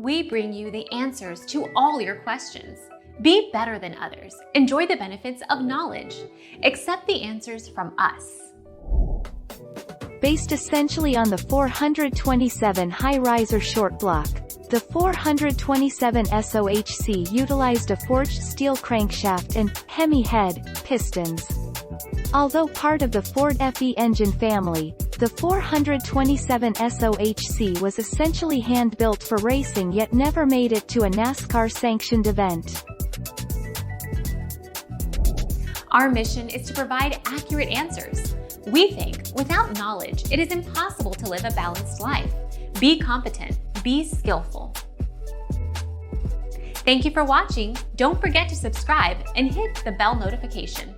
We bring you the answers to all your questions. Be better than others. Enjoy the benefits of knowledge. Accept the answers from us. Based essentially on the 427 high-riser short block, the 427 SOHC utilized a forged steel crankshaft and Hemi head pistons. Although part of the Ford FE engine family, the 427 SOHC was essentially hand-built for racing yet never made it to a NASCAR-sanctioned event. Our mission is to provide accurate answers. We think without knowledge, it is impossible to live a balanced life. Be competent, be skillful. Thank you for watching. Don't forget to subscribe and hit the bell notification.